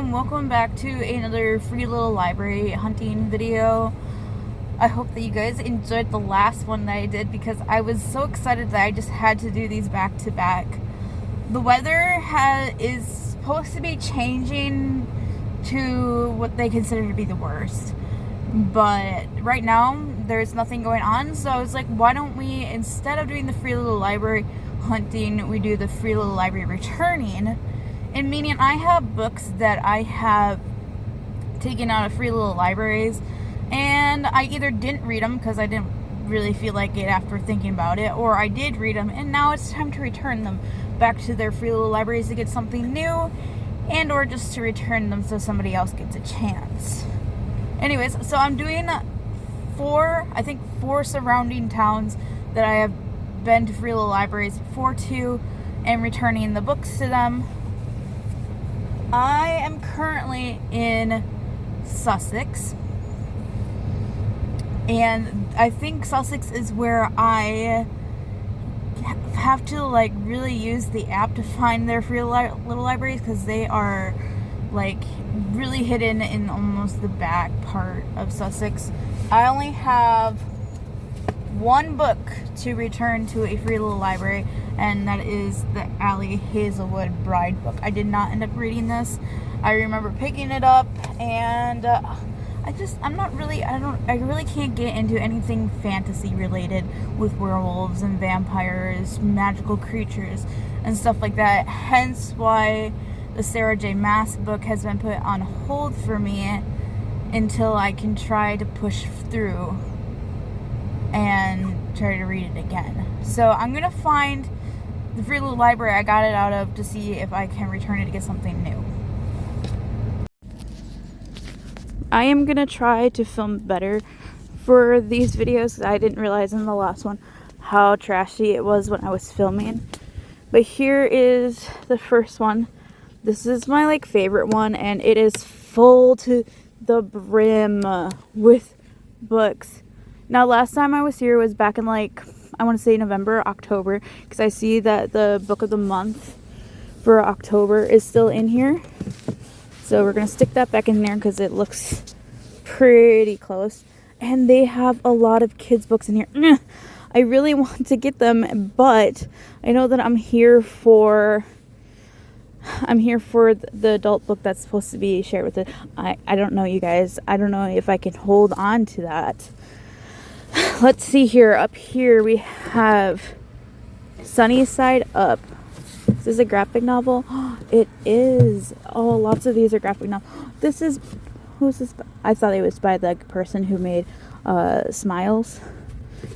and welcome back to another free little library hunting video. I hope that you guys enjoyed the last one that I did because I was so excited that I just had to do these back to back. The weather is supposed to be changing to what they consider to be the worst, but right now there's nothing going on, so I was like, why don't we, instead of doing the free little library hunting, we do the free little library returning. And meaning I have books that I have taken out of free little libraries and I either didn't read them because I didn't really feel like it after thinking about it, or I did read them and now it's time to return them back to their free little libraries to get something new, and or just to return them so somebody else gets a chance. Anyways, so I'm doing four surrounding towns that I have been to free little libraries before to, and returning the books to them. I am currently in Sussex, and I think Sussex is where I have to like really use the app to find their free little libraries, because they are like really hidden in almost the back part of Sussex. I only have one book to return to a free little library, and that is the Allie Hazelwood Bride book. I did not end up reading this. I remember picking it up, and I really can't get into anything fantasy related with werewolves and vampires, magical creatures, and stuff like that. Hence why the Sarah J. Maas book has been put on hold for me until I can try to push through and try to read it again. So I'm gonna find the free little library I got it out of to see if I can return it to get something new. I am gonna try to film better for these videos because I didn't realize in the last one how trashy it was when I was filming. But here is the first one. This is my favorite one, and it is full to the brim with books. Now, last time I was here was back in I want to say November, October, because I see that the book of the month for October is still in here. So we're going to stick that back in there because it looks pretty close. And they have a lot of kids' books in here. I really want to get them, but I know that I'm here for the adult book that's supposed to be shared with it. I don't know, you guys. I don't know if I can hold on to that. Let's see here. Up here we have Sunny Side Up. Is this a graphic novel? It is. Oh, lots of these are graphic novels. Who's this? I thought it was by the person who made Smiles.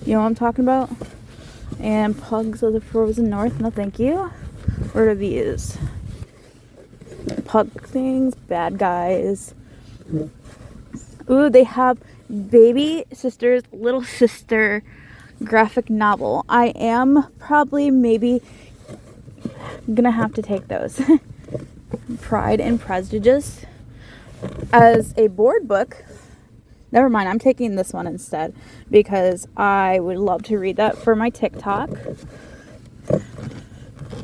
You know what I'm talking about? And Pugs of the Frozen North. No, thank you. What are these? Pug things. Bad Guys. Ooh, they have Baby Sister's Little Sister graphic novel. I am probably maybe gonna have to take those. Pride and Prejudice as a board book. Never mind, I'm taking this one instead because I would love to read that for my TikTok.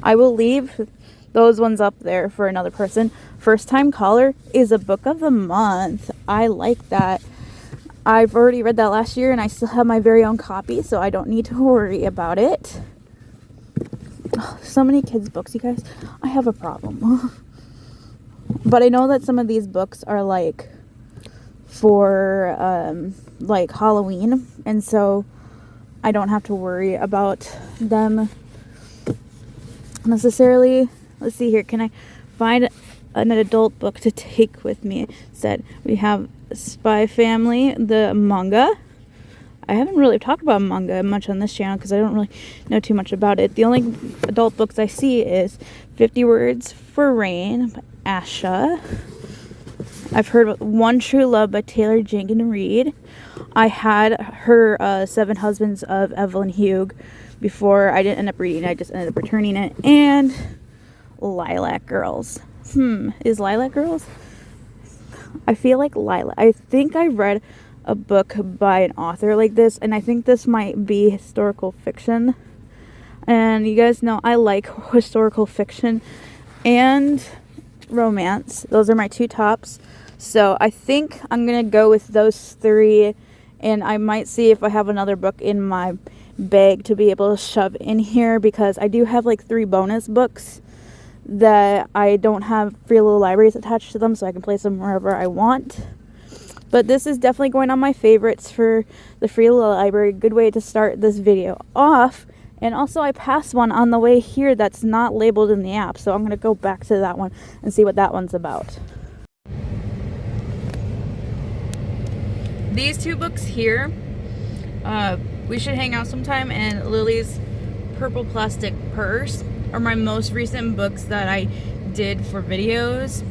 I will leave those ones up there for another person. First Time Caller is a book of the month. I like that. I've already read that last year and I still have my very own copy, so I don't need to worry about it. Oh, so many kids' books, you guys. I have a problem. But I know that some of these books are for Halloween, and so I don't have to worry about them necessarily. Let's see here. Can I find an adult book to take with me instead? We have Spy Family, the manga. I haven't really talked about manga much on this channel because I don't really know too much about it. The only adult books I see is 50 Words for Rain by Asha. I've heard One True Love by Taylor Jenkins Reid. I had her 7 Husbands of Evelyn Hugh before. I didn't end up reading it. I just ended up returning it. And Lilac Girls. Is Lilac Girls? I feel like Lilac. I think I read a book by an author like this, and I think this might be historical fiction. And you guys know I like historical fiction and romance. Those are my 2 tops. So I think I'm going to go with those 3, and I might see if I have another book in my bag to be able to shove in here, because I do have like 3 bonus books that I don't have free little libraries attached to them, so I can place them wherever I want. But this is definitely going on my favorites for the free little library. Good way to start this video off. And also I passed one on the way here that's not labeled in the app, so I'm going to go back to that one and see what that one's about. These 2 books here, We Should Hang Out Sometime and Lily's Purple Plastic Purse, are my most recent books that I did for videos.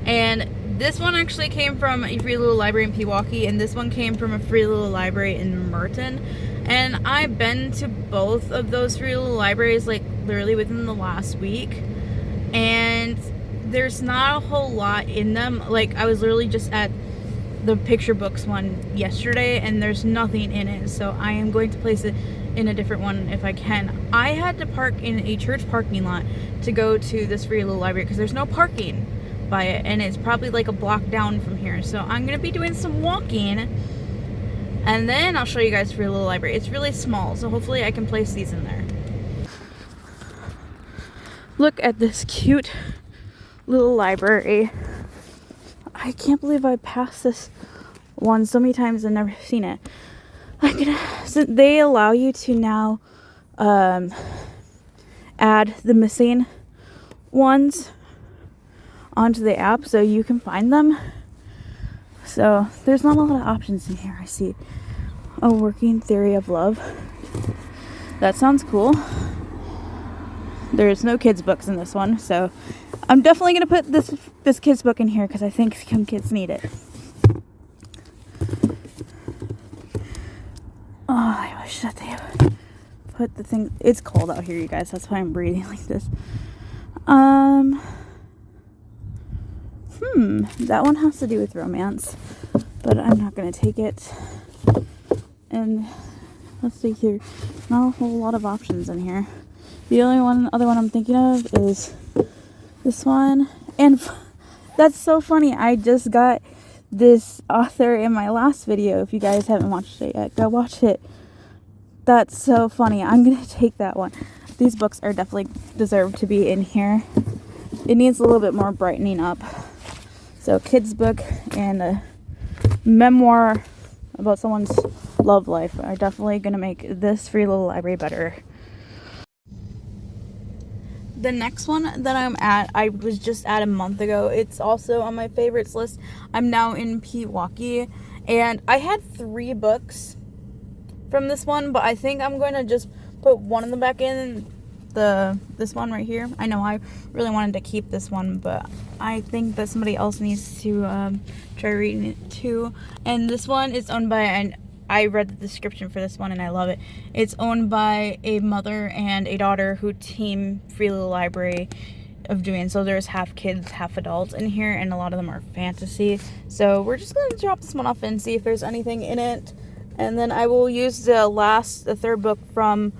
And this one actually came from a free little library in Pewaukee, and this one came from a free little library in Merton. And I've been to both of those free little libraries like literally within the last week, and there's not a whole lot in them. Like, I was literally just at the picture books one yesterday, and there's nothing in it, so I am going to place it in a different one if I can. I had to park in a church parking lot to go to this free little library because there's no parking by it, and it's probably like a block down from here. So I'm gonna be doing some walking, and then I'll show you guys free little library. It's really small, so hopefully I can place these in there. Look at this cute little library. I can't believe I passed this one so many times and never seen it. So they allow you to now add the missing ones onto the app so you can find them. So there's not a lot of options in here. I see A Working Theory of Love. That sounds cool. There's no kids books in this one, so I'm definitely gonna put this kids book in here because I think some kids need it. Oh, I wish that they would put the thing. It's cold out here, you guys. That's why I'm breathing like this. That one has to do with romance, but I'm not gonna take it. And let's see here. Not a whole lot of options in here. The only other one I'm thinking of is this one. And that's so funny. I just got this author in my last video. If you guys haven't watched it yet, go watch it. That's so funny. I'm gonna take that one. These books are definitely deserve to be in here. It needs a little bit more brightening up. So kids book and a memoir about someone's love life are definitely gonna make this free little library better. The next one that I'm at, I was just at a month ago. It's also on my favorites list. I'm now in Pewaukee, and I had 3 books from this one, but I think I'm going to just put one of them back in, this one right here. I know I really wanted to keep this one, but I think that somebody else needs to try reading it too. And this one is owned by, and I read the description for this one and I love it. It's owned by a mother and a daughter who team free little library of doing. So there's half kids, half adults in here, and a lot of them are fantasy. So we're just going to drop this one off and see if there's anything in it. And then I will use the third book from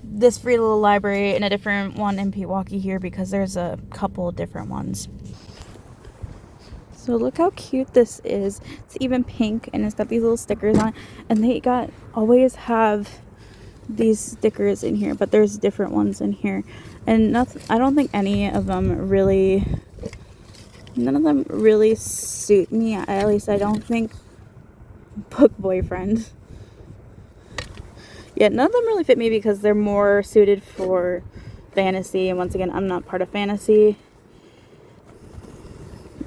this free little library in a different one in Pewaukee here, because there's a couple different ones. So look how cute this is. It's even pink, and it's got these little stickers on it. And they always have these stickers in here, but there's different ones in here. And I don't think none of them really suit me. At least I don't think. Book boyfriend. Yeah, none of them really fit me because they're more suited for fantasy. And once again, I'm not part of fantasy.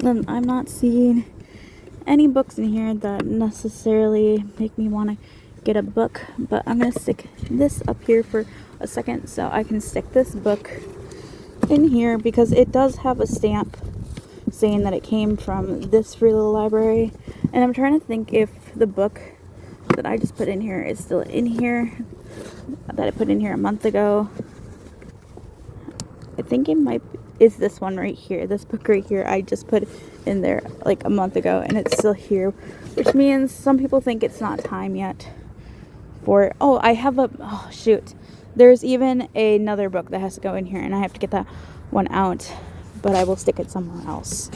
And I'm not seeing any books in here that necessarily make me want to get a book. But I'm going to stick this up here for a second so I can stick this book in here, because it does have a stamp saying that it came from this free little library. And I'm trying to think if the book that I just put in here is still in here, that I put in here a month ago. I think it is this one right here. This book right here I just put in there like a month ago, and it's still here, which means some people think it's not time yet for it. Oh, shoot. There's even another book that has to go in here, and I have to get that one out. but I will stick it somewhere else.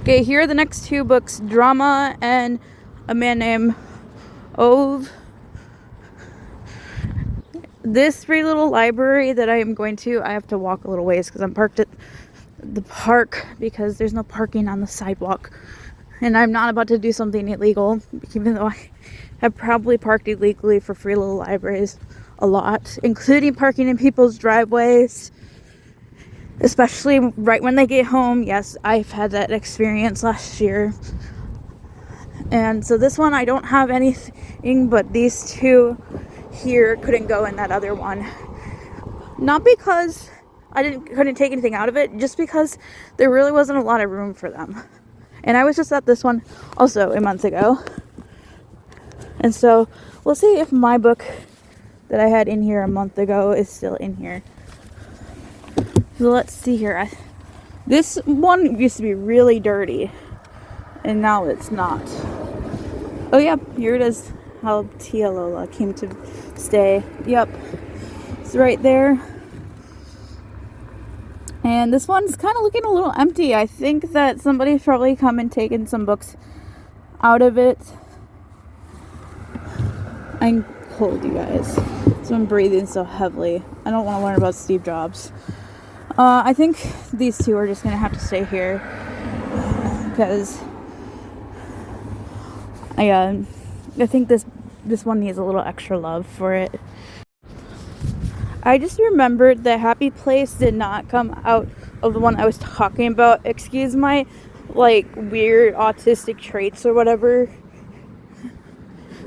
Okay, here are the next two books, Drama and a man named Ove. This free little library that I am going to, I have to walk a little ways because I'm parked at the park because there's no parking on the sidewalk. And I'm not about to do something illegal, even though I have probably parked illegally for free little libraries a lot, including parking in people's driveways, especially right when they get home. Yes, I've had that experience last year. And so this one, I don't have anything, but these two here couldn't go in that other one. Not because I couldn't take anything out of it, just because there really wasn't a lot of room for them. And I was just at this one also a month ago. And so we'll see if my book that I had in here a month ago is still in here. So let's see here. This one used to be really dirty, and now it's not. Oh yeah, here it is. How Tia Lola came to stay. Yep, it's right there. And this one's kind of looking a little empty. I think that somebody's probably come and taken some books out of it. I'm cold, you guys. So I'm breathing so heavily. I don't want to learn about Steve Jobs. I think these two are just going to have to stay here. Because I think this one needs a little extra love for it. I just remembered that Happy Place did not come out of the one I was talking about. Excuse my, weird autistic traits or whatever,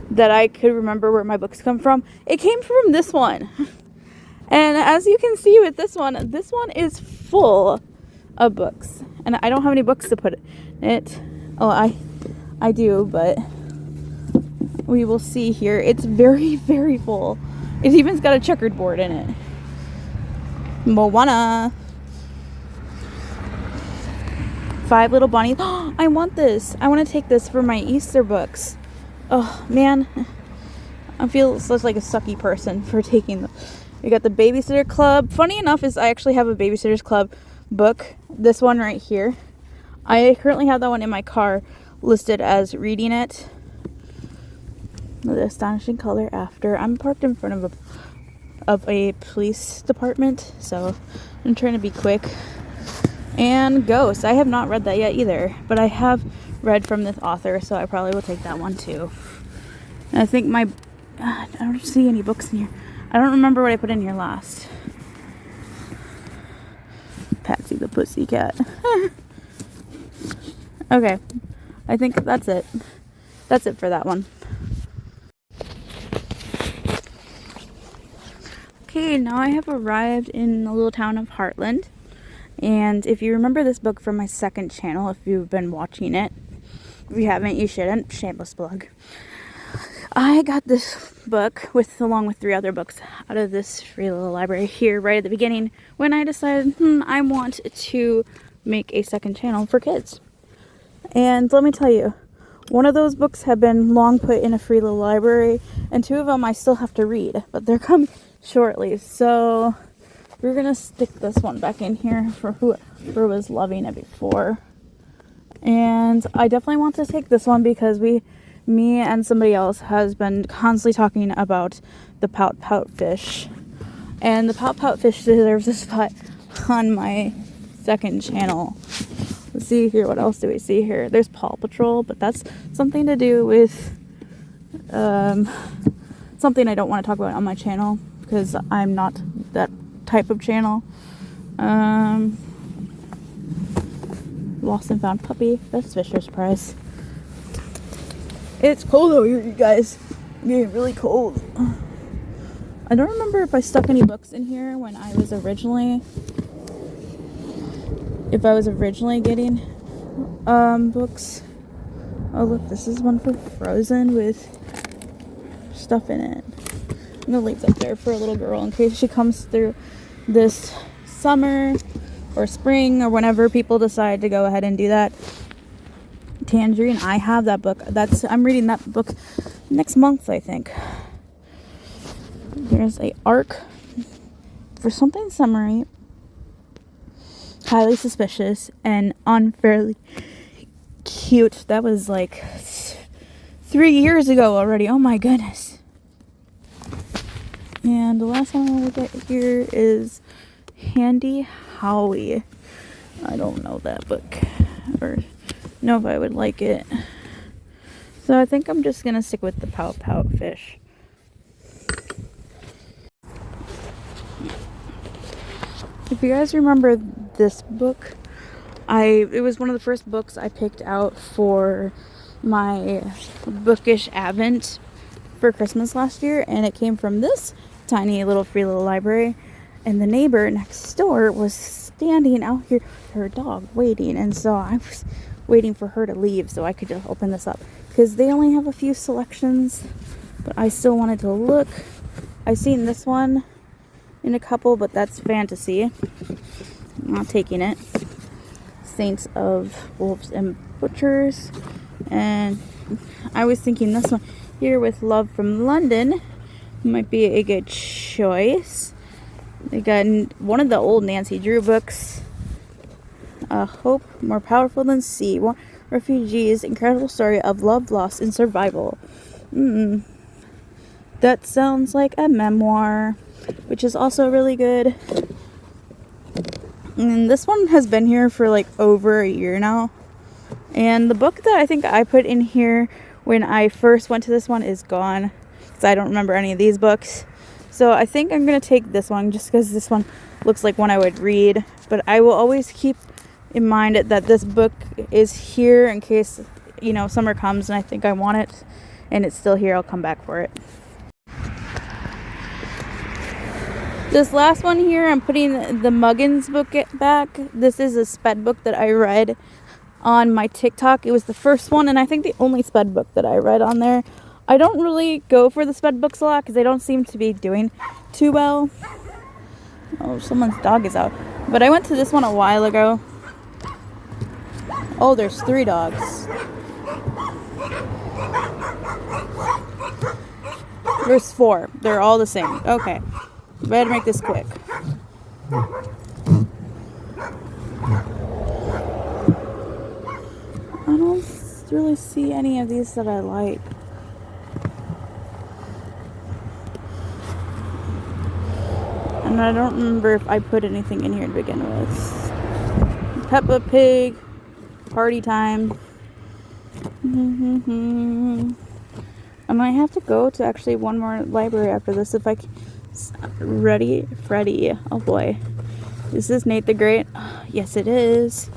that I could remember where my books come from. It came from this one. And as you can see with this one is full of books. And I don't have any books to put in it. Oh, I do, but we will see here. It's very, very full. It even's got a checkered board in it. Moana. 5 Little Bunnies. Oh, I want this. I want to take this for my Easter books. Oh, man. I feel such like a sucky person for taking them. We got the Babysitter Club. Funny enough is I actually have a Babysitter's Club book. This one right here. I currently have that one in my car listed as reading it. The Astonishing Color After. I'm parked in front of a police department, so I'm trying to be quick. And Ghost. I have not read that yet either, but I have read from this author, so I probably will take that one too. And I think I don't see any books in here. I don't remember what I put in here last. Patsy the Pussycat. Okay, I think that's it. That's it for that one. Okay, now I have arrived in the little town of Heartland. And if you remember this book from my second channel, if you've been watching it, if you haven't, you shouldn't. Shameless plug. I got this book along with 3 other books out of this free little library here right at the beginning when I decided I want to make a second channel for kids. And let me tell you, one of those books have been long put in a free little library, and 2 of them I still have to read, but they're coming shortly. So we're gonna stick this one back in here for whoever was loving it before. And I definitely want to take this one because me and somebody else has been constantly talking about the Pout Pout fish. And the Pout Pout fish deserves a spot on my second channel. Let's see here, what else do we see here? There's Paw Patrol, but that's something to do with something I don't want to talk about on my channel because I'm not that type of channel. Lost and Found Puppy. That's Fisher's Prize. It's cold over here, you guys. It's getting really cold. I don't remember if I stuck any books in here when I was originally... If I was originally getting books. Oh look, this is one for Frozen with stuff in it. I'm gonna leave that there for a little girl in case she comes through this summer or spring or whenever people decide to go ahead and do that. Tangerine, I have that book. I'm reading that book next month, I think. Here's a arc for something summery. highly suspicious and unfairly cute. That was like 3 years ago already. Oh my goodness. And the last one I want to get here is Handy Howie. I don't know that book or know if I would like it. So I think I'm just going to stick with the Pout Pout fish. If you guys remember this book, it was one of the first books I picked out for my bookish advent for Christmas last year, and it came from this tiny little free little library, and the neighbor next door was standing out here with her dog waiting, and so I was waiting for her to leave so I could just open this up because they only have a few selections, but I still wanted to look. I've seen this one in a couple, but that's fantasy. I'm not taking it. Saints of Wolves and Butchers, and I was thinking this one here with Love from London might be a good choice. They got one of the old Nancy Drew books, Hope More Powerful Than Sea, Refugees, Incredible Story of Love, Loss, and Survival. That sounds like a memoir, which is also really good. And this one has been here for like over a year now. And the book that I think I put in here when I first went to this one is gone, because I don't remember any of these books. So I think I'm going to take this one just because this one looks like one I would read. But I will always keep in mind that this book is here in case, summer comes and I think I want it and it's still here. I'll come back for it. This last one here, I'm putting the Muggins book back. This is a sped book that I read on my TikTok. It was the first one, and I think the only sped book that I read on there. I don't really go for the sped books a lot because they don't seem to be doing too well. Oh, someone's dog is out. But I went to this one a while ago. Oh, there's 3 dogs. There's 4. They're all the same. Okay. Better make this quick. I don't really see any of these that I like. And I don't remember if I put anything in here to begin with. Peppa Pig, Party Time. I might have to go to actually one more library after this if I can. Ready, Freddy. Oh boy. Is this Nate the Great? Yes, it is.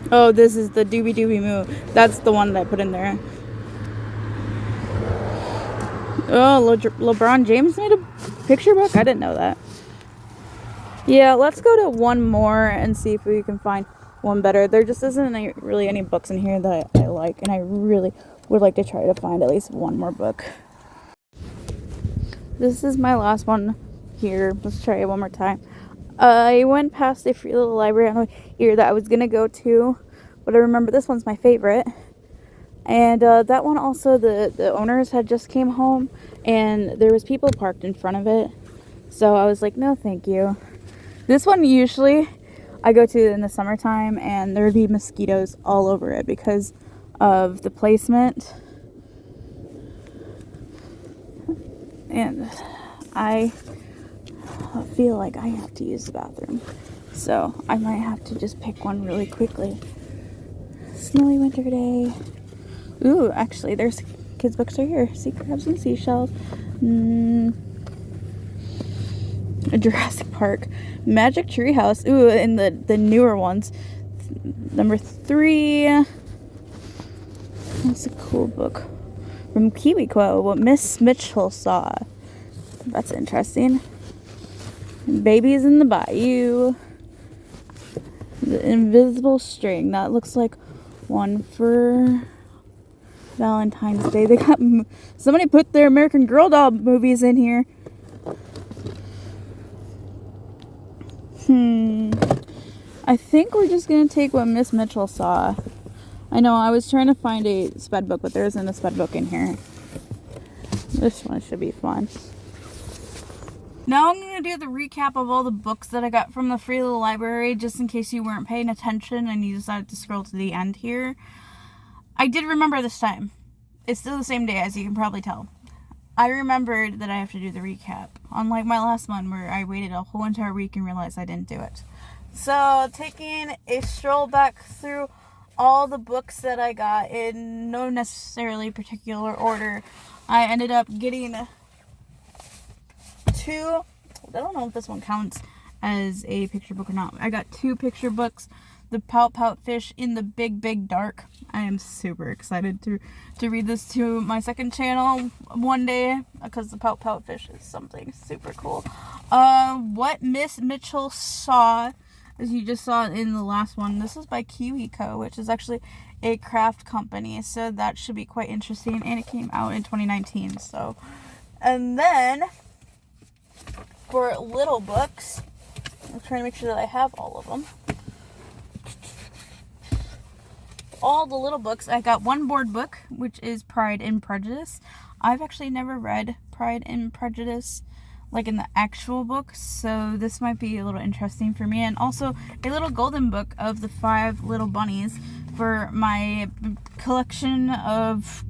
Oh, this is the Doobie Doobie Moo. That's the one that I put in there. Oh, LeBron James made a picture book? I didn't know that. Yeah, let's go to one more and see if we can find one better. There just isn't really any books in here that I like, and I really would like to try to find at least one more book. This is my last one here. Let's try it one more time. I went past a free little library on the here that I was going to go to, but I remember this one's my favorite. And that one also, the owners had just came home, and there was people parked in front of it. So I was like, no, thank you. This one usually I go to in the summertime, and there would be mosquitoes all over it because of the placement. And I feel like I have to use the bathroom. So I might have to just pick one really quickly. Snowy winter day. Ooh, actually, there's kids' books right here. Sea crabs and seashells. Jurassic Park. Magic Treehouse. Ooh, and the newer ones. Number 3. That's a cool book. From Kiwi Quo, What Miss Mitchell Saw. That's interesting. Babies in the Bayou. The Invisible String. That looks like one for Valentine's Day. They got somebody put their American Girl doll movies in here. I think we're just gonna take What Miss Mitchell Saw. I know I was trying to find a sped book, but there isn't a sped book in here. This one should be fun. Now I'm going to do the recap of all the books that I got from the free little library, just in case you weren't paying attention and you decided to scroll to the end here. I did remember this time. It's still the same day, as you can probably tell. I remembered that I have to do the recap, unlike my last one where I waited a whole entire week and realized I didn't do it. So, taking a stroll back through all the books that I got in no necessarily particular order, I ended up getting two. I don't know if this one counts as a picture book or not. I got two picture books. The Pout Pout Fish in the Big Big Dark. I am super excited to read this to my second channel one day, because the Pout Pout Fish is something super cool. What Miss Mitchell Saw, as you just saw in the last one. This is by KiwiCo, which is actually a craft company, so that should be quite interesting, and it came out in 2019. So, and then for little books, I'm trying to make sure that I have all of them. All the little books, I got one board book, which is Pride and Prejudice. I've actually never read Pride and Prejudice, like in the actual book, so this might be a little interesting for me. And also a little golden book of the 5 little bunnies for my collection of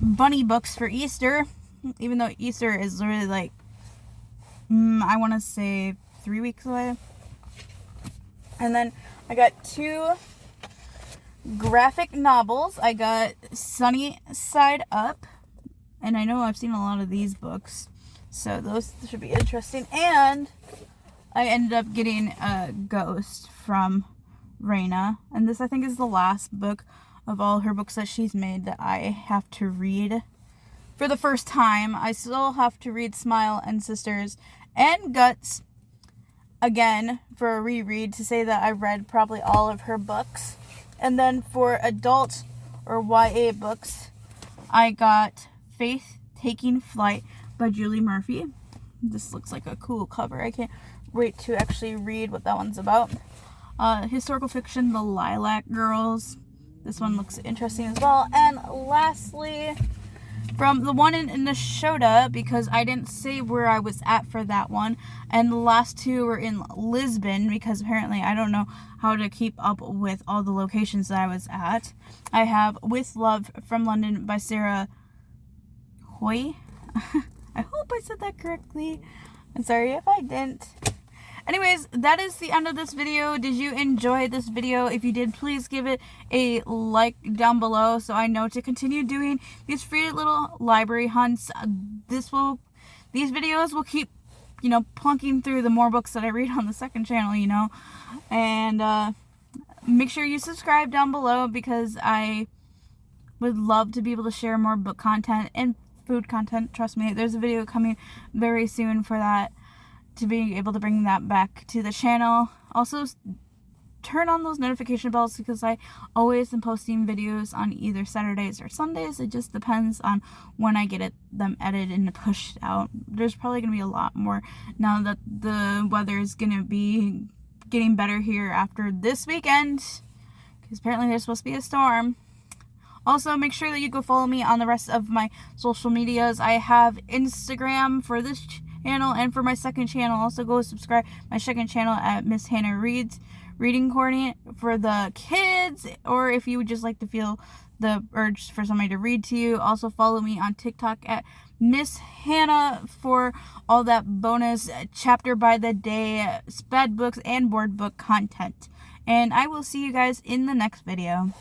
bunny books for Easter, even though Easter is literally like, I want to say 3 weeks away. And then I got 2 graphic novels. I got Sunny Side Up, and I know I've seen a lot of these books, so those should be interesting. And I ended up getting a Ghost from Raina, and this I think is the last book of all her books that she's made that I have to read for the first time. I still have to read Smile and Sisters and Guts again for a reread to say that I read probably all of her books. And then for adult or YA books, I got Faith Taking Flight by Julie Murphy. This looks like a cool cover. I can't wait to actually read what that one's about. Historical fiction, The Lilac Girls. This one looks interesting as well. And lastly, from the one in Neshoda, because I didn't say where I was at for that one, and the last 2 were in Lisbon, because apparently I don't know how to keep up with all the locations that I was at. I have With Love from London by Sarah Hoy. I hope I said that correctly. I'm sorry if I didn't. Anyways, that is the end of this video. Did you enjoy this video? If you did, please give it a like down below so I know to continue doing these free little library hunts. These videos will keep, plunking through the more books that I read on the second channel, And make sure you subscribe down below, because I would love to be able to share more book content and food content. Trust me, there's a video coming very soon for that, to be able to bring that back to the channel. Also, turn on those notification bells, because I always am posting videos on either Saturdays or Sundays. It just depends on when I get them edited and pushed out. There's probably going to be a lot more now that the weather is going to be getting better here after this weekend, because apparently there's supposed to be a storm. Also, make sure that you go follow me on the rest of my social medias. I have Instagram for this channel and for my second channel. Also, go subscribe my second channel at Miss Hannah Reads Reading Corner for the kids, or if you would just like to feel the urge for somebody to read to you. Also, follow me on TikTok at Miss Hannah for all that bonus chapter by the day, sped books, and board book content. And I will see you guys in the next video.